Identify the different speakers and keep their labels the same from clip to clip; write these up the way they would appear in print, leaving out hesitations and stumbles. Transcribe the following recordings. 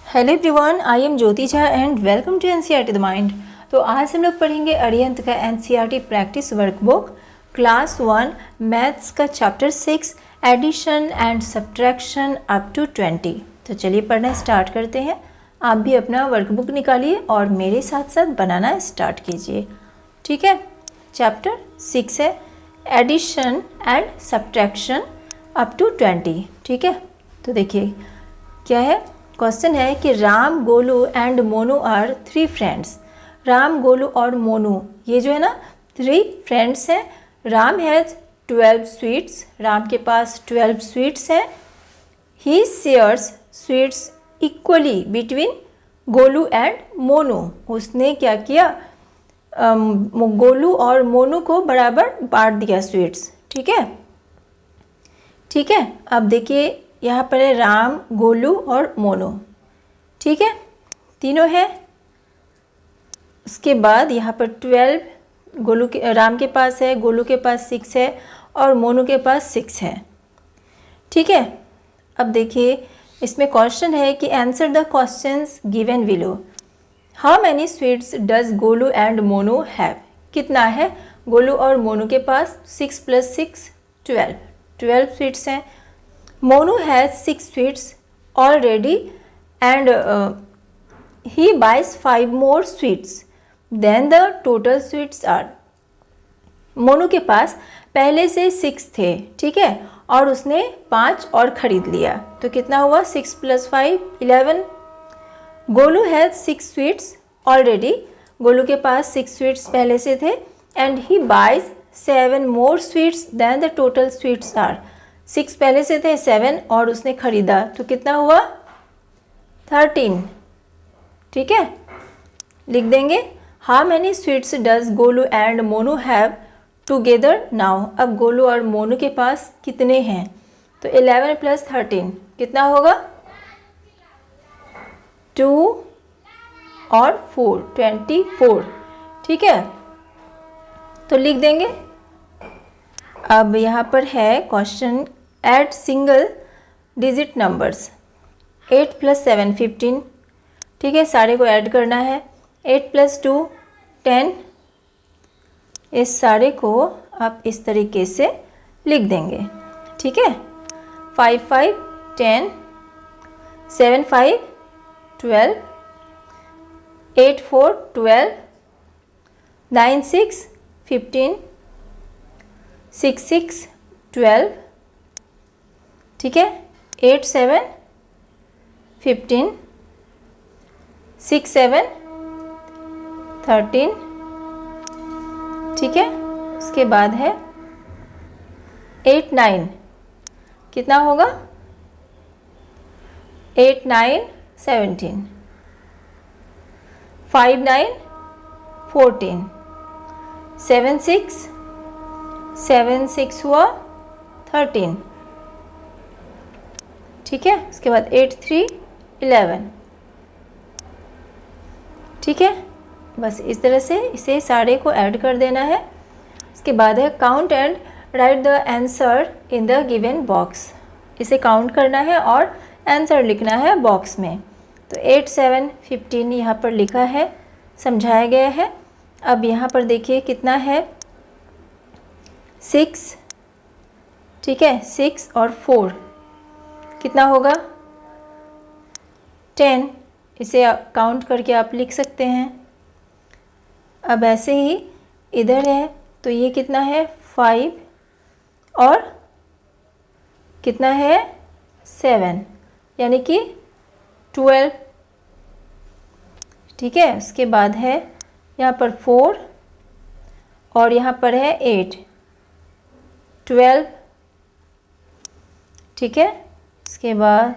Speaker 1: Hello everyone, I am Jyoti Jha and welcome to NCERT the mind. तो आज हम लोग पढ़ेंगे अरिहंत का NCERT practice workbook class 1 maths का chapter 6 addition and subtraction up to 20। तो चलिए पढ़ना स्टार्ट करते हैं। आप भी अपना वर्कबुक निकालिए और मेरे साथ साथ बनाना स्टार्ट कीजिए। ठीक है, चैप्टर 6 है addition and subtraction up to 20। ठीक है, तो देखिए क्या है। क्वेश्चन है कि Ram, Golu and Monu are 3 friends. Ram, Golu और मोनू ये जो है ना 3 फ्रेंड्स हैं। Ram has 12 sweets. राम के पास 12 स्वीट्स हैं। He shares sweets equally between Golu and Monu. उसने क्या किया, गोलू और मोनू को बराबर बांट दिया स्वीट्स। ठीक है, ठीक है। अब देखिए यहाँ पर है राम, गोलू और मोनू। ठीक है, तीनों हैं। उसके बाद यहाँ पर 12 गोलू के, राम के पास है, गोलू के पास 6 है और मोनू के पास 6 है। ठीक है, अब देखिए इसमें क्वेश्चन है कि answer the questions given below. How many sweets does Golu and Monu have. कितना है गोलू और मोनू के पास? 6 + 6 12 स्वीट्स हैं। Monu has 6 sweets already and he buys 5 more sweets. Then the total sweets are. Monu के पास पहले से 6 थे, ठीक है, और उसने 5 और ख़रीद लिया, तो कितना हुआ? 6 + 5 11। Golu has 6 sweets already. Golu के पास 6 स्वीट्स पहले से थे and he buys 7 more sweets than the total sweets are. 6 पहले से थे, 7 और उसने ख़रीदा, तो कितना हुआ? 13। ठीक है, लिख देंगे how many sweets does Golu and Monu have together now. अब गोलू और मोनू के पास कितने हैं? तो 11 + 13 कितना होगा? 2 और 4 24। ठीक है, तो लिख देंगे। अब यहाँ पर है question add single digit numbers. 8 + 7 15। ठीक है, सारे को ऐड करना है। 8 + 2 10। इस सारे को आप इस तरीके से लिख देंगे। ठीक है, 5 5 10, 7 5 12, 8 4 12, 9 6 15, 6 6 12। ठीक है, 8 7 15, 6 7 13। ठीक है, उसके बाद है 8 9 कितना होगा? 8 9 17, 5 9 14, 7 6 हुआ 13। ठीक है, उसके बाद 8 3 11। ठीक है, बस इस तरह से इसे सारे को ऐड कर देना है। उसके बाद है count and right the answer in the given box. इसे काउंट करना है और आंसर लिखना है बॉक्स में। तो 8 7 15 यहाँ पर लिखा है, समझाया गया है। अब यहाँ पर देखिए कितना है? 6। ठीक है, 6 और 4 कितना होगा? 10। इसे काउंट करके आप लिख सकते हैं। अब ऐसे ही इधर है, तो ये कितना है? 5 और कितना है? 7, यानी कि 12। ठीक है, उसके बाद है यहाँ पर 4 और यहाँ पर है 8 12। ठीक है, उसके बाद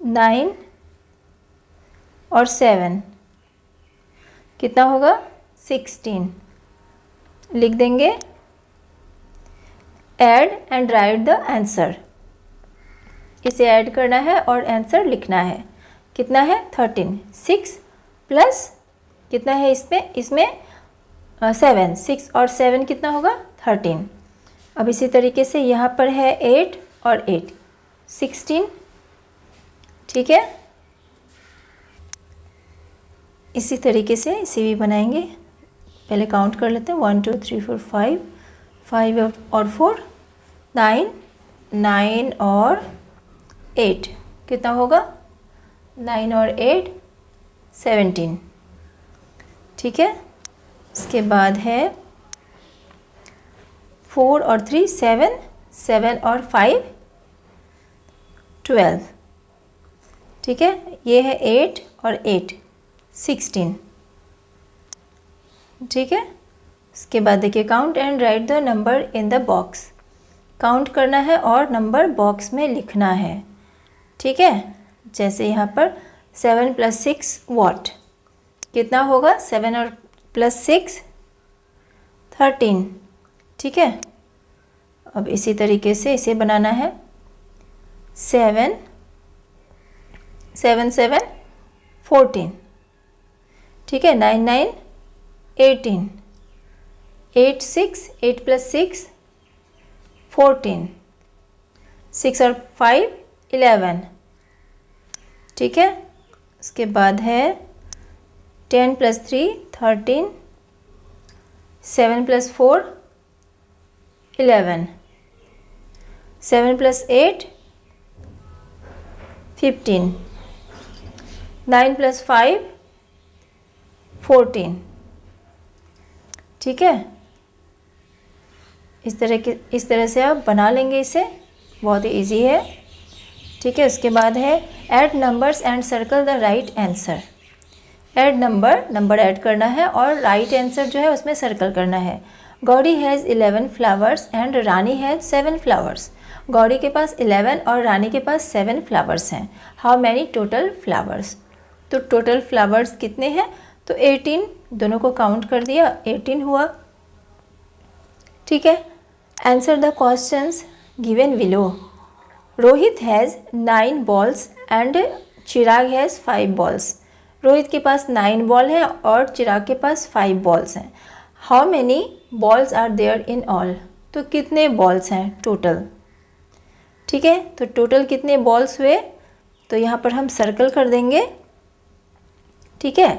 Speaker 1: 9 और 7 कितना होगा? 16। लिख देंगे add and right the answer. इसे ऐड करना है और आंसर लिखना है। कितना है? 13। 6 प्लस कितना है इसमें 7। 6 और 7 कितना होगा? 13। अब इसी तरीके से यहाँ पर है 8 और 8 16। ठीक है, इसी तरीके से इसे भी बनाएंगे। पहले काउंट कर लेते हैं, 1 2 3 4 5, 5 और 4 9, 9 और 8 कितना होगा, 9 और 8 17। ठीक है, इसके बाद है 4 और 3 7, 7 और 5 12। ठीक है, ये है 8 और 8 16। ठीक है, इसके बाद देखिए count and right the number in the box. Count करना है और नंबर बॉक्स में लिखना है। ठीक है, जैसे यहाँ पर 7 + 6 वॉट कितना होगा, 7 और +6 13। ठीक है, अब इसी तरीके से इसे बनाना है, 7 7 7 14। ठीक है, 9 9 18, 8 6 8 + 6 14, 6 और 5 11। ठीक है, उसके बाद है 10 + 3 13, 7 + 4 11, 7 + 8 15, 9 + 5 14। ठीक है, इस तरह से आप बना लेंगे इसे, बहुत ही ईजी है। ठीक है, उसके बाद है add numbers and circle the right answer. Add number add करना है और राइट आंसर जो है उसमें सर्कल करना है। Gauri has 11 flowers and Rani has 7 flowers. Gauri के पास 11 और रानी के पास 7 फ्लावर्स हैं। हाउ मैनी टोटल फ्लावर्स, तो टोटल फ्लावर्स कितने हैं, तो 18, दोनों को काउंट कर दिया, 18 हुआ। ठीक है, answer the questions given below. Rohit has 9 balls and Chirag has 5 balls. Rohit के पास 9 बॉल हैं और चिराग के पास 5 बॉल्स हैं। How many balls are there in all, तो कितने बॉल्स हैं टोटल। ठीक है, तो टोटल कितने बॉल्स हुए, तो यहाँ पर हम सर्कल कर देंगे। ठीक है,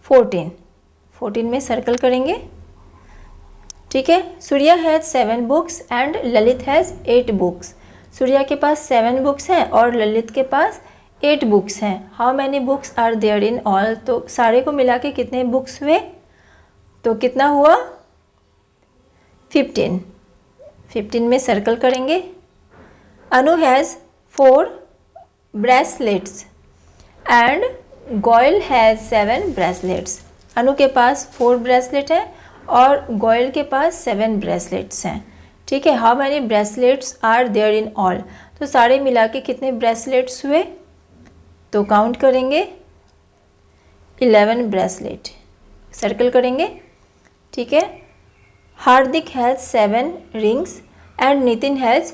Speaker 1: 14 में सर्कल करेंगे। ठीक है, Surya has 7 books and Lalit has 8 books. Surya के पास 7 बुक्स हैं और ललित के पास 8 बुक्स हैं। How many books are there in all, तो सारे को मिला के कितने बुक्स हुए, तो कितना हुआ, 15 में सर्कल करेंगे। Anu has 4 bracelets and Goyal has 7 bracelets. Anu के पास 4 ब्रेसलेट है और गोयल के पास 7 ब्रेसलेट्स हैं। ठीक है, how many bracelets are there in all, तो सारे मिला के कितने ब्रेसलेट्स हुए, तो काउंट करेंगे 11 ब्रेसलेट, सर्कल करेंगे। ठीक है, Hardik has 7 rings and Nitin has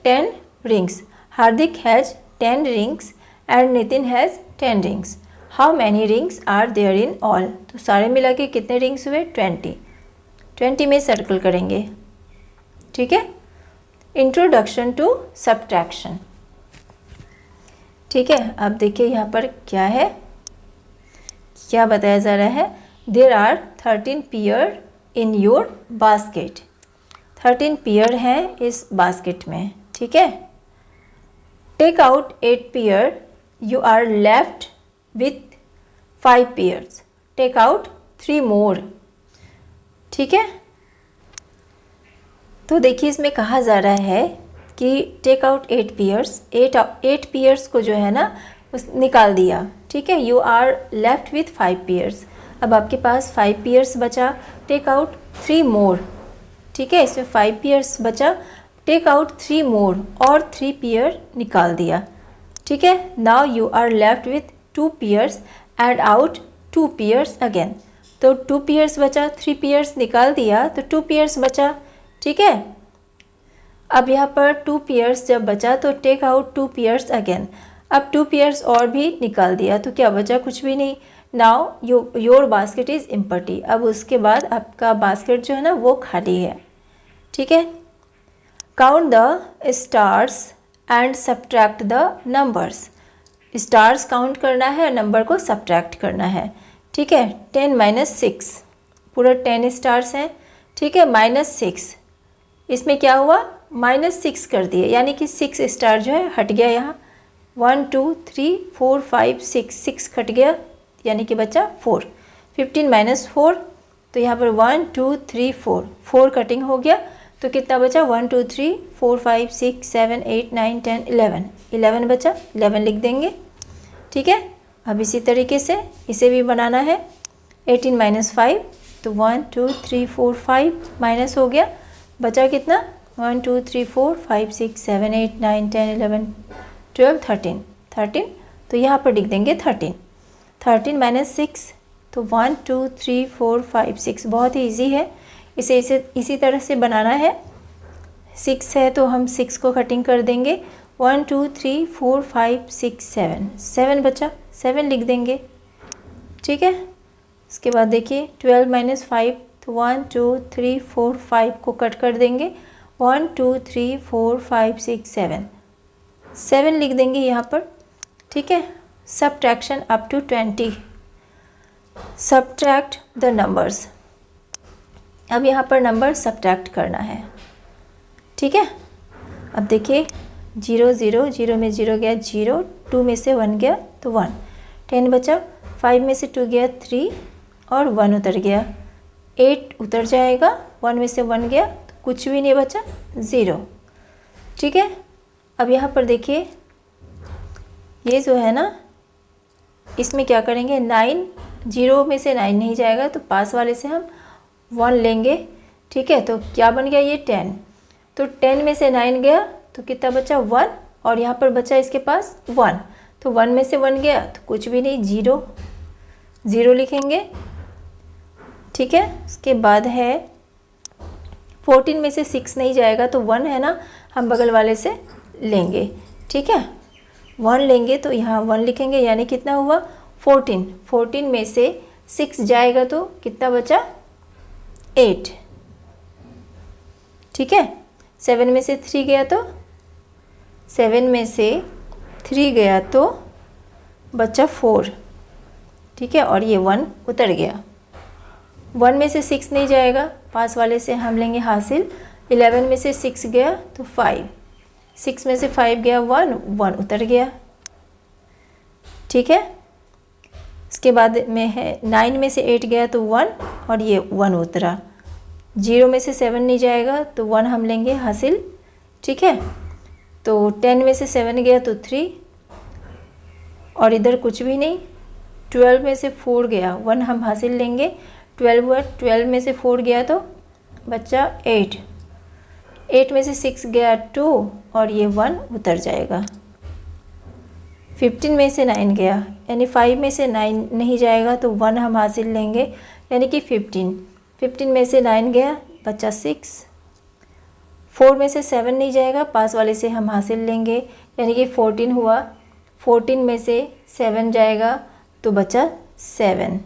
Speaker 1: 10 rings. Hardik has 10 rings and Nitin has 10 rings. How many rings are there in all, तो सारे मिला के कितने रिंग्स हुए, 20 में सर्कल करेंगे। ठीक है, इंट्रोडक्शन टू सब्ट्रैक्शन। ठीक है, अब देखिए यहाँ पर क्या है, क्या बताया जा रहा है, there are 13 pair in your basket. 13 pair हैं इस बास्केट में। ठीक है, take out 8 pair, you are left with 5 pairs. Take out 3 more. ठीक है, तो देखिए इसमें कहा जा रहा है कि टेक आउट 8 पेयर्स, 8 पेयर्स को जो है ना उस निकाल दिया। ठीक है, you are left with 5 pairs, अब आपके पास 5 पेयर्स बचा, टेक आउट 3 मोर। ठीक है, इसमें 5 पेयर्स बचा, टेक आउट 3 मोर और 3 पेयर निकाल दिया। ठीक है, now you are left with 2 pairs and out 2 pairs again. तो 2 पेयर्स बचा, 3 पेयर्स निकाल दिया तो 2 पेयर्स बचा। ठीक है, अब यहाँ पर 2 पेयर्स जब बचा तो टेक आउट 2 पेयर्स अगेन। अब 2 पेयर्स और भी निकाल दिया तो क्या बचा, कुछ भी नहीं। Now your basket is empty, अब उसके बाद आपका बास्केट जो है ना वो खाली है। ठीक है, count the stars and subtract the numbers. Stars count करना है और नंबर को सब्ट्रैक्ट करना है। ठीक है, 10 माइनस 6, पूरा 10 स्टार्स हैं। ठीक है, -6, इसमें क्या हुआ, -6 कर दिए, यानी कि 6 स्टार जो है हट गया यहाँ। 1 2 3 4 5 6, 6 कट गया यानी कि बचा 4। 15 माइनस 4, तो यहाँ पर 1 2 3 4, 4 कटिंग हो गया, तो कितना बचा, 1 2 3 4 5 6 7 8 9 10 11, 11 बचा, 11 लिख देंगे। ठीक है, अब इसी तरीके से इसे भी बनाना है। 18 माइनस 5, तो 1 2 3 4 5 माइनस हो गया, बचा कितना, 1 2 3 4 5 6 7 8 9 10 11 12 13, 13, तो यहाँ पर लिख देंगे 13। 13 माइनस 6, तो 1 2 3 4 5 6, बहुत ही ईजी है, इसे इसी तरह से बनाना है। 6 है तो हम 6 को कटिंग कर देंगे। 1 2 3 4 5 6 7, 7 बचा, 7 लिख देंगे। ठीक है, इसके बाद देखिए 12 माइनस 5, तो 1 2 3 4 5 को कट कर देंगे। 1 2 3 4 5 6 7, 7 लिख देंगे यहाँ पर। ठीक है, subtraction up to 20, subtract the numbers. अब यहाँ पर नंबर सब्ट्रैक्ट करना है। ठीक है, अब देखिए 0 0, 0 में 0 गया 0, 2 में से 1 गया तो 1, 10 बचा, 5 में से 2 गया 3 और 1 उतर गया, 8 उतर जाएगा, 1 में से 1 गया तो कुछ भी नहीं बचा, 0। ठीक है, अब यहाँ पर देखिए ये जो है ना, इसमें क्या करेंगे, 9, 0 में से 9 नहीं जाएगा तो पास वाले से हम 1 लेंगे। ठीक है, तो क्या बन गया ये 10, तो 10 में से 9 गया तो कितना बचा, 1, और यहाँ पर बचा इसके पास 1, तो 1 में से 1 गया तो कुछ भी नहीं, 0, 0 लिखेंगे। ठीक है, उसके बाद है 14 में से 6 नहीं जाएगा तो 1 है ना, हम बगल वाले से लेंगे। ठीक है, 1 लेंगे तो यहाँ 1 लिखेंगे, यानी कितना हुआ 14, 14 में से 6 जाएगा तो कितना बचा, 8। ठीक है, 7 में से 3 गया तो 7 में से 3 गया तो बचा 4। ठीक है, और ये 1 उतर गया। 1 में से 6 नहीं जाएगा, पास वाले से हम लेंगे हासिल। 11 में से 6 गया तो 5, 6 में से 5 गया 1, 1 उतर गया। ठीक है, इसके बाद में है 9 में से 8 गया तो 1 और ये 1 उतरा। 0 में से 7 नहीं जाएगा तो 1 हम लेंगे हासिल। ठीक है, तो 10 में से 7 गया तो 3 और इधर कुछ भी नहीं। 12 में से 4 गया, 1 हम हासिल लेंगे, 12 हुआ। 12 में से 4 गया तो बच्चा 8, 8 में से 6 गया 2 और ये 1 उतर जाएगा। 15 में से 9 गया, यानी 5 में से 9 नहीं जाएगा तो 1 हम हासिल लेंगे, यानी कि 15। 15 में से 9 गया, बचा 6। 4 में से 7 नहीं जाएगा, पास वाले से हम हासिल लेंगे, यानी कि 14 हुआ। 14 में से 7 जाएगा तो बचा 7।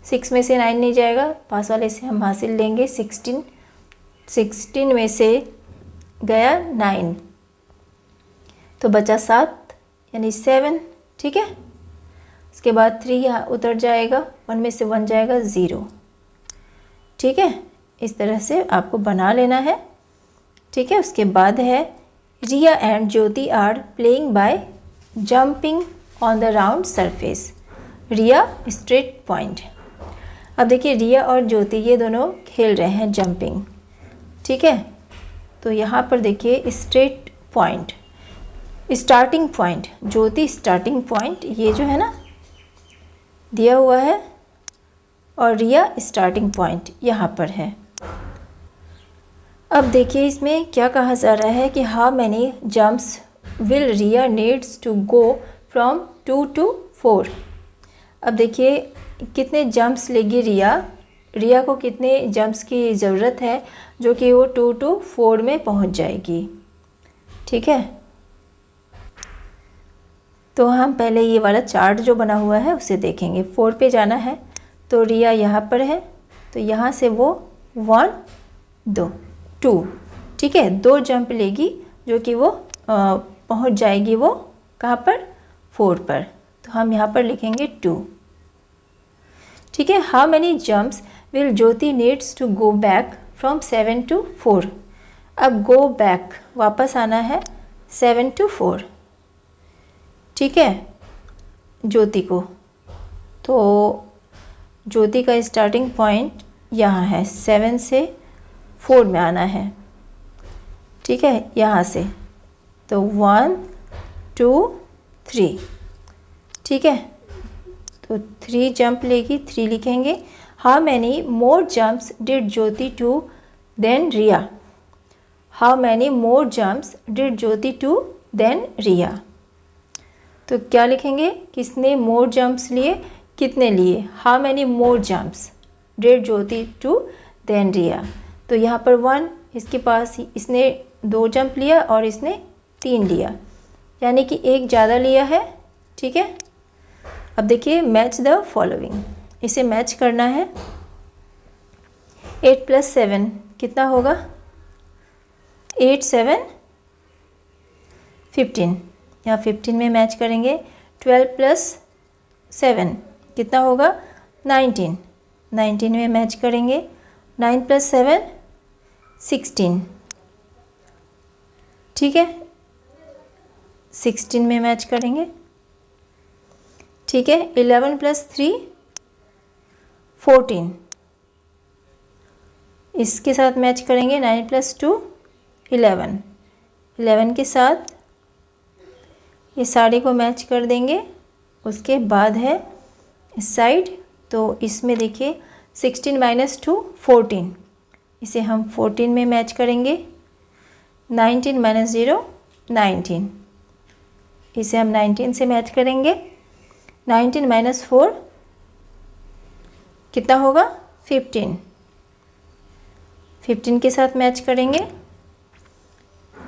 Speaker 1: 6 में से 9 नहीं जाएगा, पास वाले से हम हासिल लेंगे 16। 16 में से गया 9 तो बचा 7, यानी 7। ठीक है, उसके बाद 3 यहाँ उतर जाएगा, 1 में से 1 जाएगा 0। ठीक है, इस तरह से आपको बना लेना है। ठीक है, उसके बाद है Riya and Jyoti are playing by jumping on the round surface. Riya straight point. अब देखिए रिया और ज्योति ये दोनों खेल रहे हैं जंपिंग। ठीक है, तो यहाँ पर देखिए स्ट्रेट पॉइंट, स्टार्टिंग पॉइंट, ज्योति स्टार्टिंग पॉइंट ये जो है ना दिया हुआ है, और रिया स्टार्टिंग पॉइंट यहाँ पर है। अब देखिए इसमें क्या कहा जा रहा है कि how many jumps will Riya needs to go from 2 to 4। अब देखिए कितने जंप्स लेगी रिया, रिया को कितने जंप्स की ज़रूरत है जो कि वो 2 to 4 में पहुंच जाएगी। ठीक है, तो हम पहले ये वाला चार्ट जो बना हुआ है उसे देखेंगे। 4 पे जाना है तो रिया यहाँ पर है, तो यहाँ से वो 1 2 ठीक है 2 जंप लेगी जो कि वो पहुँच जाएगी वो कहाँ पर 4 पर, तो हम यहाँ पर लिखेंगे 2। ठीक है, how many jumps will Jyoti needs to go back from 7 to 4। अब गो बैक वापस आना है 7 to 4, ठीक है, ज्योति को। तो ज्योति का स्टार्टिंग पॉइंट यहाँ है, 7 से 4 में आना है, ठीक है, यहाँ से। तो 1 2 3, ठीक है, तो 3 जंप लेगी, 3 लिखेंगे। How many more jumps did Jyoti to than Riya. How many more jumps did Jyoti to than Riya. तो क्या लिखेंगे, किसने मोर जंप्स लिए, कितने लिए। How many more jumps did Jyoti to than Riya. तो यहाँ पर 1, इसके पास इसने 2 जंप लिया और इसने 3 लिया, यानी कि 1 ज़्यादा लिया है, ठीक है। अब देखिए मैच द फॉलोइंग, इसे मैच करना है। 8 + 7 कितना होगा, 8 7 15, यहाँ 15 में मैच करेंगे। 12 + 7 कितना होगा, 19, 19 में मैच करेंगे। 9 + 7 16, ठीक है, 16 में मैच करेंगे, ठीक है। 11 + 3 14, इसके साथ मैच करेंगे। 9 + 2 11, 11 के साथ ये सारे को मैच कर देंगे। उसके बाद है इस साइड, तो इसमें देखिए 16 - 2 14, इसे हम 14 में मैच करेंगे। 19 - 0 19, इसे हम 19 से मैच करेंगे। 19 - 4 कितना होगा, 15, 15 के साथ मैच करेंगे।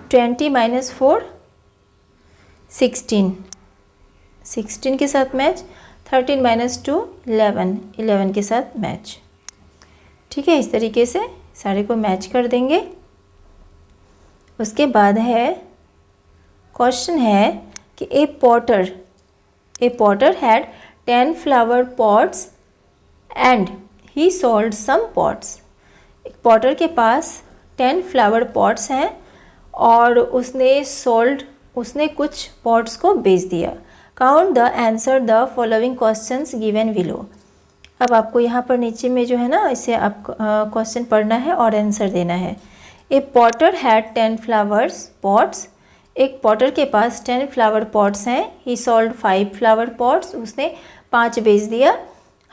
Speaker 1: 20 - 4 16, 16 के साथ मैच। 13 - 2 11, 11 के साथ मैच, ठीक है। इस तरीके से सारे को मैच कर देंगे। उसके बाद है क्वेश्चन है कि a potter had 10 flower pots and he sold some pots. एक पॉटर के पास 10 फ्लावर पॉट्स हैं और उसने कुछ पॉट्स को बेच दिया। Count the answer the following questions given below. अब आपको यहाँ पर नीचे में जो है ना, इसे आप क्वेश्चन पढ़ना है और आंसर देना है। ए पॉटर हैड 10 फ्लावर्स पॉट्स, एक पॉटर के पास 10 फ्लावर पॉट्स हैं। ही सोल्ड 5 फ्लावर पॉट्स, उसने 5 बेच दिया।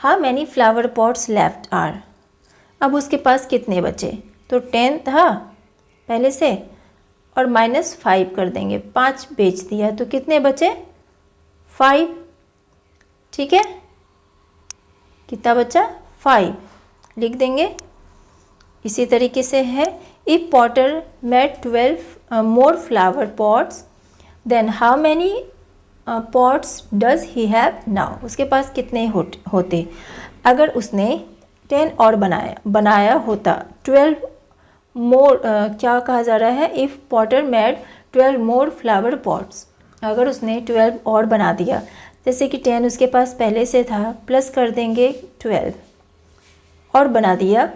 Speaker 1: How many flower pots left are. अब उसके पास कितने बचे, तो 10 था पहले से और -5 कर देंगे, 5 बेच दिया, तो कितने बचे, 5, ठीक है। कितना बचा, 5 लिख देंगे। इसी तरीके से है if potter made 12 more flower pots then how many pots does he have now. उसके पास कितने होते, अगर उसने 10 और बनाया होता। 12 मोर क्या कहा जा रहा है, if Potter made 12 more flower pots, अगर उसने 12 और बना दिया, जैसे कि 10 उसके पास पहले से था, प्लस कर देंगे 12 और बना दिया,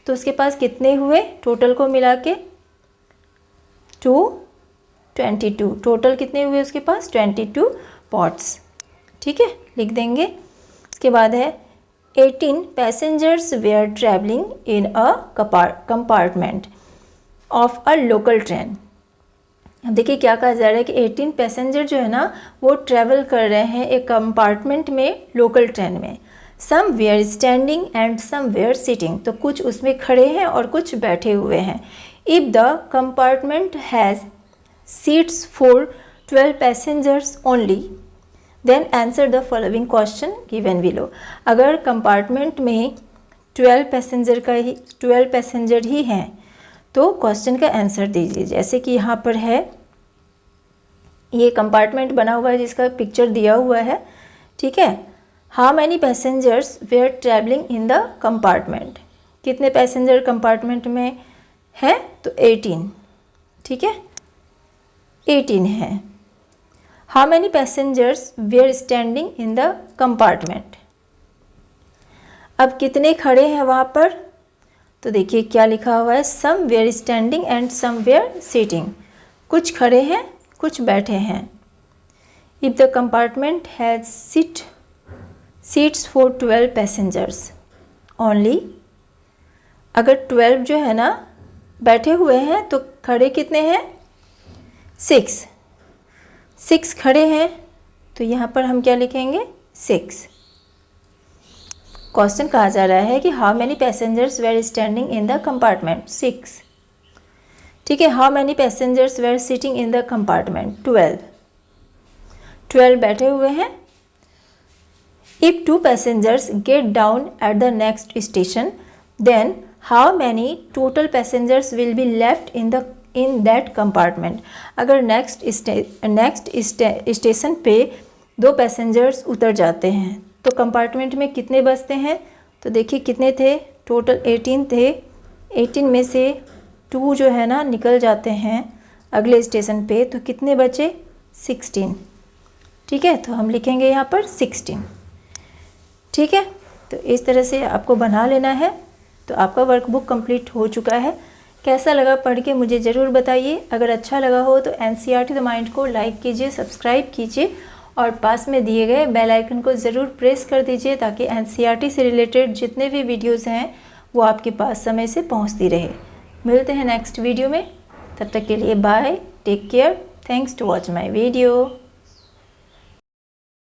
Speaker 1: तो उसके पास कितने हुए टोटल को मिला के 22, टोटल कितने हुए उसके पास 22 पॉट्स, ठीक है, लिख देंगे। उसके बाद है 18 passengers were travelling in a compartment of a local train. देखिए क्या कहा जा रहा है कि 18 पैसेंजर जो है ना वो ट्रैवल कर रहे हैं एक कंपार्टमेंट में, लोकल ट्रेन में। Some were standing and some were sitting, तो कुछ उसमें खड़े हैं और कुछ बैठे हुए हैं। If the compartment has seats for 12 passengers only then answer the following question given below. अगर कंपार्टमेंट में 12 पैसेंजर ही हैं तो क्वेश्चन का आंसर दीजिए। जैसे कि यहाँ पर है, ये कंपार्टमेंट बना हुआ है जिसका पिक्चर दिया हुआ है, ठीक है। How many passengers were travelling in the compartment, कितने पैसेंजर कंपार्टमेंट में हैं, तो 18, ठीक है, 18 है। How many passengers were standing in the compartment. अब कितने खड़े हैं वहाँ पर, तो देखिए क्या लिखा हुआ है, some were standing and some were sitting. कुछ खड़े हैं कुछ बैठे हैं। If the compartment has seats for 12 passengers only. अगर 12 जो है ना बैठे हुए हैं तो खड़े कितने हैं, 6 खड़े हैं, तो यहाँ पर हम क्या लिखेंगे, 6। क्वेश्चन कहा जा रहा है कि how many passengers were standing in the compartment, 6। ठीक है, how many passengers were sitting in the compartment, 12 बैठे हुए हैं। If 2 passengers get down at the next station then how many total passengers will be left in that compartment. अगर next station पे 2 passengers उतर जाते हैं तो कंपार्टमेंट में कितने बचते हैं, तो देखिए कितने थे, टोटल 18 थे। 18 में से 2 जो है ना निकल जाते हैं अगले स्टेशन पे, तो कितने बचे, 16। ठीक है, तो हम लिखेंगे यहाँ पर 16। ठीक है, तो इस तरह से आपको बना लेना है। तो आपका वर्कबुक कंप्लीट हो चुका है। कैसा लगा पढ़ के मुझे ज़रूर बताइए। अगर अच्छा लगा हो तो NCERT द माइंड को लाइक कीजिए, सब्सक्राइब कीजिए और पास में दिए गए बेल आइकन को ज़रूर प्रेस कर दीजिए ताकि NCERT से रिलेटेड जितने भी वीडियोस हैं वो आपके पास समय से पहुंचती रहे। मिलते हैं नेक्स्ट वीडियो में, तब तक के लिए bye, take care, thanks to watch my video.